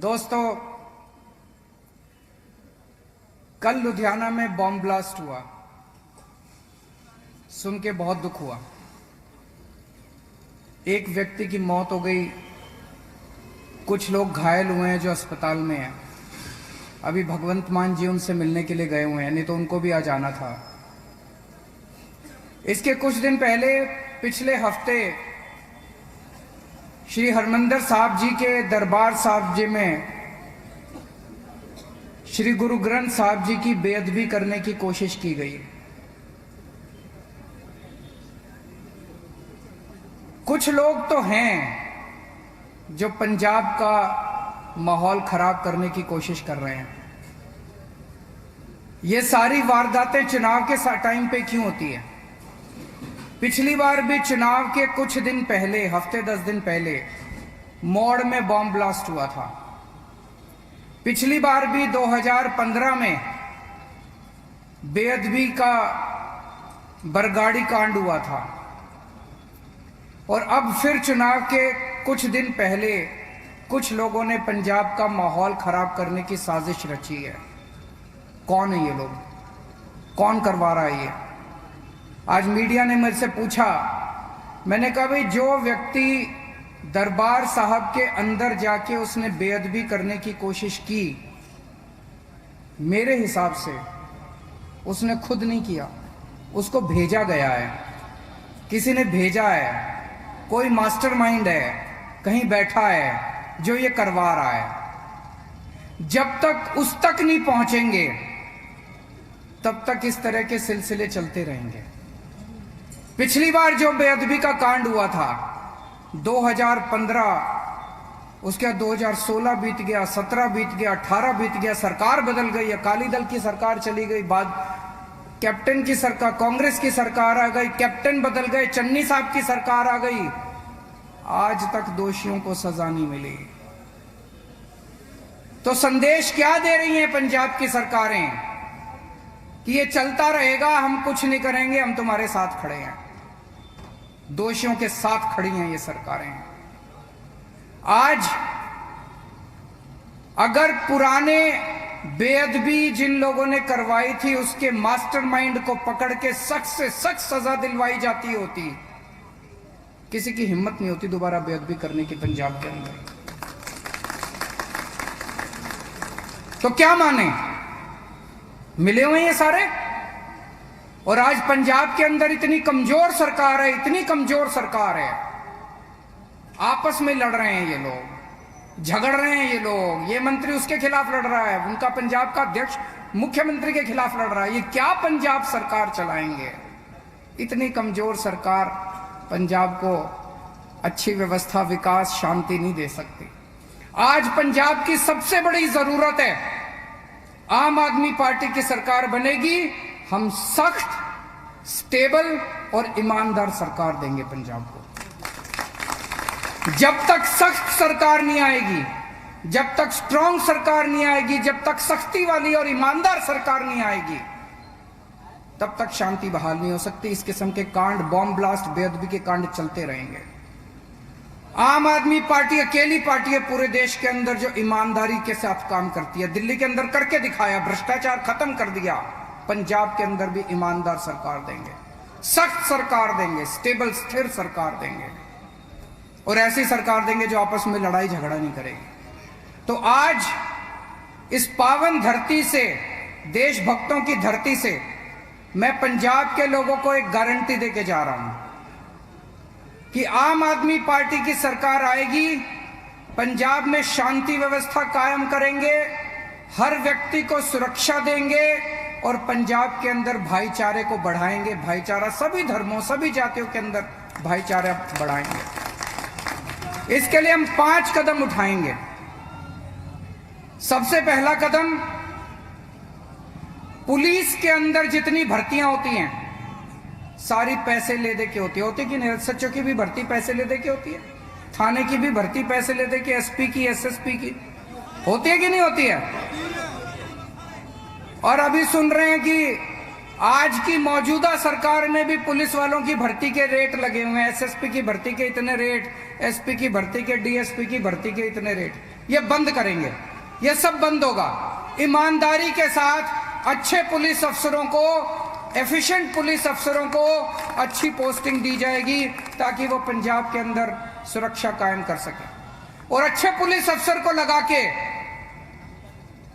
दोस्तों, कल लुधियाना में बॉम्ब ब्लास्ट हुआ, सुन के बहुत दुख हुआ। एक व्यक्ति की मौत हो गई, कुछ लोग घायल हुए हैं जो अस्पताल में हैं। अभी भगवंत मान जी उनसे मिलने के लिए गए हुए हैं, नहीं तो उनको भी आ जाना था। इसके कुछ दिन पहले पिछले हफ्ते श्री हरमंदिर साहब जी के दरबार साहब जी में श्री गुरु ग्रंथ साहब जी की बेअदबी करने की कोशिश की गई। कुछ लोग तो हैं जो पंजाब का माहौल खराब करने की कोशिश कर रहे हैं। ये सारी वारदातें चुनाव के टाइम पे क्यों होती है? पिछली बार भी चुनाव के कुछ दिन पहले, हफ्ते 10 दिन पहले मोड़ में बॉम्ब ब्लास्ट हुआ था। पिछली बार भी 2015 में बेअदबी का बरगाड़ी कांड हुआ था। और अब फिर चुनाव के कुछ दिन पहले कुछ लोगों ने पंजाब का माहौल खराब करने की साजिश रची है। कौन है ये लोग? कौन करवा रहा है ये? आज मीडिया ने मेरे से पूछा, मैंने कहा भाई, जो व्यक्ति दरबार साहब के अंदर जाके उसने बेअदबी करने की कोशिश की, मेरे हिसाब से उसने खुद नहीं किया, उसको भेजा गया है, किसी ने भेजा है। कोई मास्टरमाइंड है, कहीं बैठा है जो ये करवा रहा है। जब तक उस तक नहीं पहुंचेंगे तब तक इस तरह के सिलसिले चलते रहेंगे। पिछली बार जो बेअदबी का कांड हुआ था 2015, उसके बाद 2016 बीत गया, 17 बीत गया, 18 बीत गया, सरकार बदल गई, अकाली दल की सरकार चली गई, बाद कैप्टन की सरकार, कांग्रेस की सरकार आ गई, कैप्टन बदल गए, चन्नी साहब की सरकार आ गई, आज तक दोषियों को सजा नहीं मिली। तो संदेश क्या दे रही हैं पंजाब की सरकारें कि ये चलता रहेगा, हम कुछ नहीं करेंगे, हम तुम्हारे साथ खड़े हैं। दोषियों के साथ खड़ी हैं ये सरकारें। आज अगर पुराने बेअदबी जिन लोगों ने करवाई थी उसके मास्टरमाइंड को पकड़ के सख्त से सख्त सजा दिलवाई जाती होती, किसी की हिम्मत नहीं होती दोबारा बेअदबी करने की पंजाब के अंदर। तो क्या माने? मिले हुए ये सारे। और आज पंजाब के अंदर इतनी कमजोर सरकार है, इतनी कमजोर सरकार है, आपस में लड़ रहे हैं ये लोग, झगड़ रहे हैं ये लोग। ये मंत्री उसके खिलाफ लड़ रहा है, उनका पंजाब का अध्यक्ष मुख्यमंत्री के खिलाफ लड़ रहा है। ये क्या पंजाब सरकार चलाएंगे? इतनी कमजोर सरकार पंजाब को अच्छी व्यवस्था, विकास, शांति नहीं दे सकती। आज पंजाब की सबसे बड़ी जरूरत है, आम आदमी पार्टी की सरकार बनेगी, हम सख्त, स्टेबल और ईमानदार सरकार देंगे पंजाब को। जब तक सख्त सरकार नहीं आएगी, जब तक स्ट्रांग सरकार नहीं आएगी, जब तक सख्ती वाली और ईमानदार सरकार नहीं आएगी, तब तक शांति बहाल नहीं हो सकती। इस किस्म के कांड, बॉम्ब ब्लास्ट, बेअदबी के कांड चलते रहेंगे। आम आदमी पार्टी अकेली पार्टी है पूरे देश के अंदर जो ईमानदारी के साथ काम करती है। दिल्ली के अंदर करके दिखाया, भ्रष्टाचार खत्म कर दिया। पंजाब के अंदर भी ईमानदार सरकार देंगे, सख्त सरकार देंगे, स्टेबल, स्थिर सरकार देंगे, और ऐसी सरकार देंगे जो आपस में लड़ाई झगड़ा नहीं करेगी। तो आज इस पावन धरती से, देशभक्तों की धरती से, मैं पंजाब के लोगों को एक गारंटी देके जा रहा हूं कि आम आदमी पार्टी की सरकार आएगी, पंजाब में शांति व्यवस्था कायम करेंगे, हर व्यक्ति को सुरक्षा देंगे और पंजाब के अंदर भाईचारे को बढ़ाएंगे। भाईचारा, सभी धर्मों, सभी जातियों के अंदर भाईचारा बढ़ाएंगे। इसके लिए हम 5 कदम उठाएंगे। सबसे पहला कदम, पुलिस के अंदर जितनी भर्तियां होती हैं सारी पैसे ले दे के होती कि नहीं? सचों की भी भर्ती पैसे ले दे के होती है, थाने की भी भर्ती पैसे ले दे के, एसपी की, एसएसपी की होती है कि नहीं होती है? और अभी सुन रहे हैं कि आज की मौजूदा सरकार में भी पुलिस वालों की भर्ती के रेट लगे हुए हैं, एसएसपी की भर्ती के इतने रेट, एसपी की भर्ती के, डीएसपी की भर्ती के इतने रेट। ये बंद करेंगे, ये सब बंद होगा। ईमानदारी के साथ अच्छे पुलिस अफसरों को, एफिशिएंट पुलिस अफसरों को अच्छी पोस्टिंग दी जाएगी ताकि वो पंजाब के अंदर सुरक्षा कायम कर सके। और अच्छे पुलिस अफसर को लगा के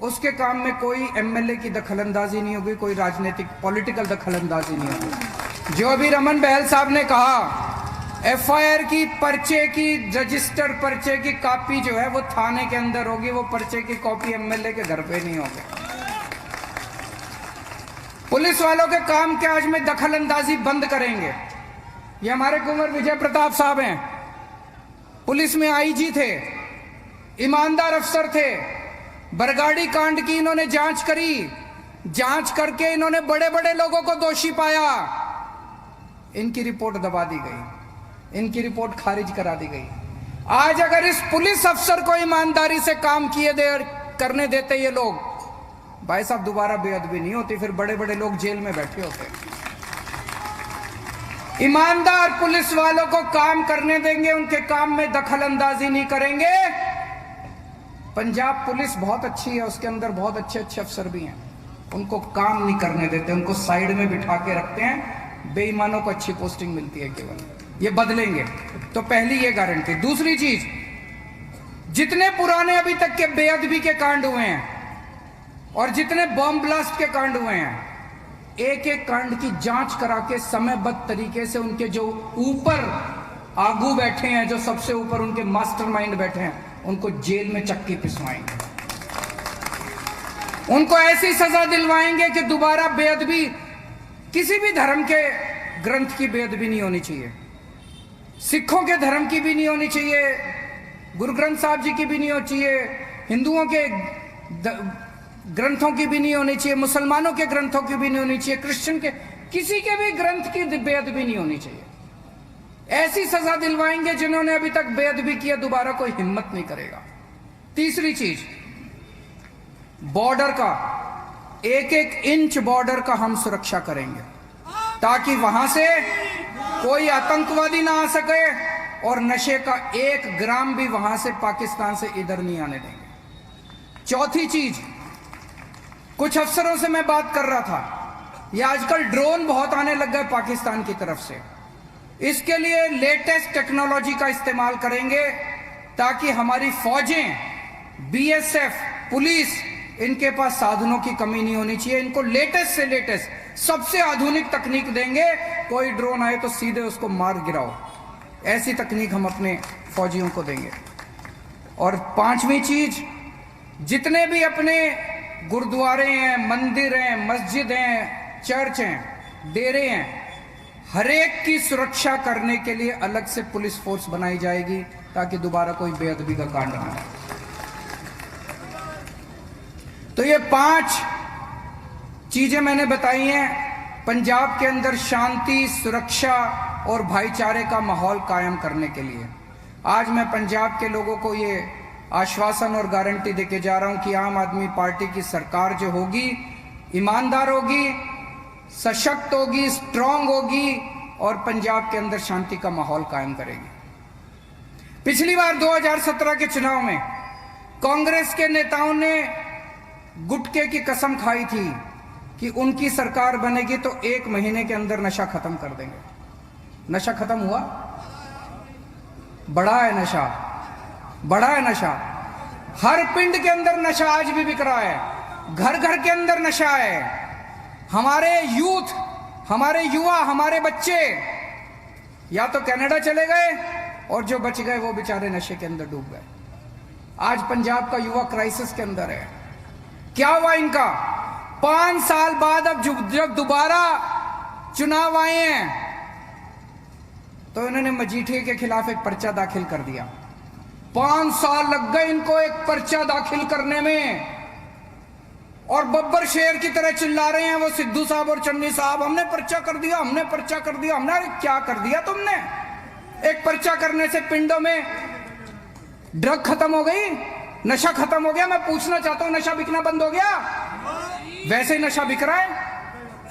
उसके काम में कोई एमएलए की दखलंदाजी नहीं होगी, कोई राजनीतिक पॉलिटिकल दखलंदाजी नहीं होगी। जो अभी रमन बहल साहब ने कहा, एफआईआर की पर्चे की, रजिस्टर पर्चे की कॉपी जो है वो थाने के अंदर होगी, वो पर्चे की कॉपी एमएलए के घर पे नहीं होगी। पुलिस वालों के काम के आज में दखलंदाजी बंद करेंगे। ये हमारे कुंवर विजय प्रताप साहब हैं, पुलिस में आईजी थे, ईमानदार अफसर थे। बरगाड़ी कांड की इन्होंने जांच करी, जांच करके इन्होंने बड़े बड़े लोगों को दोषी पाया। इनकी रिपोर्ट दबा दी गई, इनकी रिपोर्ट खारिज करा दी गई। आज अगर इस पुलिस अफसर को ईमानदारी से काम करने देते ये लोग, भाई साहब दोबारा बेअदबी नहीं होती, फिर बड़े बड़े लोग जेल में बैठे होते। ईमानदार पुलिस वालों को काम करने देंगे, उनके काम में दखलंदाजी नहीं करेंगे। पंजाब पुलिस बहुत अच्छी है, उसके अंदर बहुत अच्छे अच्छे अफसर भी हैं, उनको काम नहीं करने देते, उनको साइड में बिठा के रखते हैं। बेईमानों को अच्छी पोस्टिंग मिलती है केवल। ये बदलेंगे तो पहली ये गारंटी। दूसरी चीज, जितने पुराने अभी तक के बेअदबी के कांड हुए हैं और जितने बॉम्ब ब्लास्ट के कांड हुए हैं, एक एक कांड की जांच करा के समयबद्ध तरीके से उनके जो ऊपर आगू बैठे हैं, जो सबसे ऊपर उनके मास्टरमाइंड बैठे हैं, उनको जेल में चक्की पिसवाएंगे। उनको ऐसी सजा दिलवाएंगे कि दोबारा बेअदबी, किसी भी धर्म के ग्रंथ की बेअदबी नहीं होनी चाहिए, सिखों के धर्म की भी नहीं होनी चाहिए, गुरु ग्रंथ साहब जी की भी नहीं होनी चाहिए, हिंदुओं के ग्रंथों की भी नहीं होनी चाहिए, मुसलमानों के ग्रंथों की भी नहीं होनी चाहिए, क्रिश्चियन के, किसी के भी ग्रंथ की बेअदबी नहीं होनी चाहिए। ऐसी सजा दिलवाएंगे जिन्होंने अभी तक बेअदबी किया दोबारा कोई हिम्मत नहीं करेगा। तीसरी चीज, बॉर्डर का एक एक इंच बॉर्डर का हम सुरक्षा करेंगे ताकि वहां से कोई आतंकवादी ना आ सके और नशे का 1 ग्राम भी वहां से पाकिस्तान से इधर नहीं आने देंगे। चौथी चीज, कुछ अफसरों से मैं बात कर रहा था, ये आजकल ड्रोन बहुत आने लग गए पाकिस्तान की तरफ से। इसके लिए लेटेस्ट टेक्नोलॉजी का इस्तेमाल करेंगे ताकि हमारी फौजें, बीएसएफ, पुलिस, इनके पास साधनों की कमी नहीं होनी चाहिए। इनको लेटेस्ट से लेटेस्ट सबसे आधुनिक तकनीक देंगे, कोई ड्रोन आए तो सीधे उसको मार गिराओ, ऐसी तकनीक हम अपने फौजियों को देंगे। और पांचवी चीज, जितने भी अपने गुरुद्वारे हैं, मंदिर हैं, मस्जिद हैं, चर्च हैं, डेरे हैं, हरेक की सुरक्षा करने के लिए अलग से पुलिस फोर्स बनाई जाएगी ताकि दोबारा कोई बेअदबी का कांड ना हो। तो ये 5 चीजें मैंने बताई हैं पंजाब के अंदर शांति, सुरक्षा और भाईचारे का माहौल कायम करने के लिए। आज मैं पंजाब के लोगों को ये आश्वासन और गारंटी देके जा रहा हूं कि आम आदमी पार्टी की सरकार जो होगी, ईमानदार होगी, सशक्त होगी, स्ट्रांग होगी और पंजाब के अंदर शांति का माहौल कायम करेगी। पिछली बार 2017 के चुनाव में कांग्रेस के नेताओं ने गुटके की कसम खाई थी कि उनकी सरकार बनेगी तो 1 महीने के अंदर नशा खत्म कर देंगे। नशा खत्म हुआ? बढ़ा है नशा, बढ़ा है नशा। हर पिंड के अंदर नशा आज भी बिक रहा है, घर घर के अंदर नशा है। हमारे यूथ, हमारे युवा, हमारे बच्चे या तो कनाडा चले गए और जो बच गए वो बेचारे नशे के अंदर डूब गए। आज पंजाब का युवा क्राइसिस के अंदर है। क्या हुआ इनका? 5 साल बाद अब जब दोबारा चुनाव आए हैं तो इन्होंने मजीठिया के खिलाफ एक पर्चा दाखिल कर दिया। 5 साल लग गए इनको एक पर्चा दाखिल करने में और बब्बर शेर की तरह चिल्ला रहे हैं वो सिद्धू साहब और चन्नी साहब, हमने पर्चा कर दिया, हमने पर्चा कर दिया। हमने, अरे क्या कर दिया तुमने? एक पर्चा करने से पिंडों में ड्रग खत्म हो गई, नशा खत्म हो गया? मैं पूछना चाहता हूं, नशा बिकना बंद हो गया? वैसे ही नशा बिक रहा है।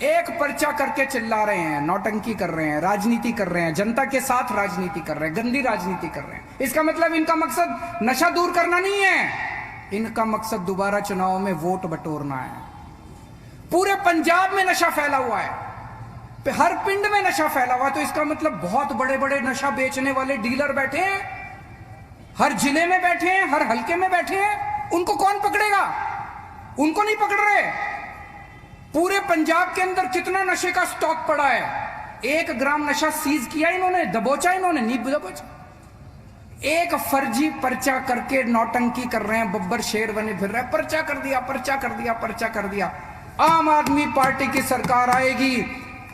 एक पर्चा करके चिल्ला रहे हैं, नौटंकी कर रहे हैं, राजनीति कर रहे हैं, जनता के साथ राजनीति कर रहे हैं, गंदी राजनीति कर रहे हैं। इसका मतलब इनका मकसद नशा दूर करना नहीं है, इनका मकसद दोबारा चुनाव में वोट बटोरना है। पूरे पंजाब में नशा फैला हुआ है, हर पिंड में नशा फैला हुआ है, तो इसका मतलब बहुत बड़े बड़े नशा बेचने वाले डीलर बैठे हैं, हर जिले में बैठे हैं, हर हल्के में बैठे हैं। उनको कौन पकड़ेगा? उनको नहीं पकड़ रहे। पूरे पंजाब के अंदर कितना नशे का स्टॉक पड़ा है, 1 ग्राम नशा सीज किया इन्होंने, दबोचा इन्होंने, नहीं दबोचा। एक फर्जी पर्चा करके नौटंकी कर रहे हैं, बब्बर शेर बने फिर रहे हैं, पर्चा कर दिया, पर्चा कर दिया, पर्चा कर दिया। आम आदमी पार्टी की सरकार आएगी,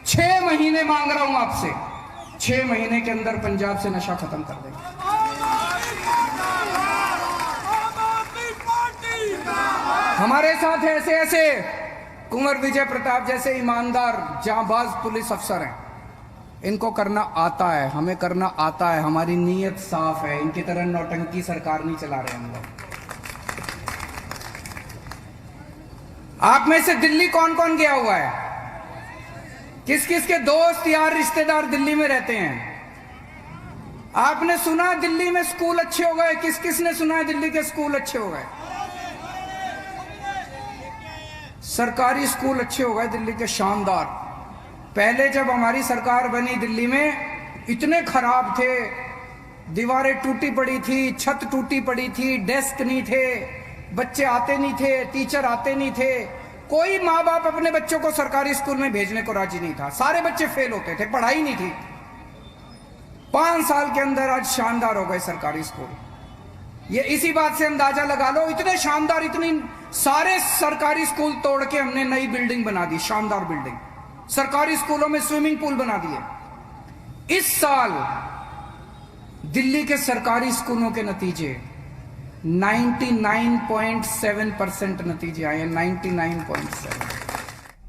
6 महीने मांग रहा हूं आपसे, 6 महीने के अंदर पंजाब से नशा खत्म कर देंगे। हमारे साथ ऐसे ऐसे कुंवर विजय प्रताप जैसे ईमानदार जांबाज पुलिस अफसर हैं, इनको करना आता है, हमें करना आता है, हमारी नीयत साफ है। इनकी तरह नौटंकी सरकार नहीं चला रहे हम लोग। आप में से दिल्ली कौन कौन गया हुआ है? किस किस के दोस्त यार रिश्तेदार दिल्ली में रहते हैं? आपने सुना दिल्ली में स्कूल अच्छे हो गए? किस किस ने सुना है दिल्ली के स्कूल अच्छे हो गए? सरकारी स्कूल अच्छे हो गए दिल्ली के, शानदार। पहले जब हमारी सरकार बनी दिल्ली में इतने खराब थे, दीवारें टूटी पड़ी थी, छत टूटी पड़ी थी, डेस्क नहीं थे, बच्चे आते नहीं थे, टीचर आते नहीं थे, कोई माँ बाप अपने बच्चों को सरकारी स्कूल में भेजने को राजी नहीं था, सारे बच्चे फेल होते थे, पढ़ाई नहीं थी। 5 साल के अंदर आज शानदार हो गए सरकारी स्कूल। ये इसी बात से अंदाजा लगा लो, इतने शानदार, इतनी सारे सरकारी स्कूल तोड़ के हमने नई बिल्डिंग बना दी, शानदार बिल्डिंग। सरकारी स्कूलों में स्विमिंग पूल बना दिए। इस साल दिल्ली के सरकारी स्कूलों के नतीजे 99.7% नतीजे आए हैं, 99.7।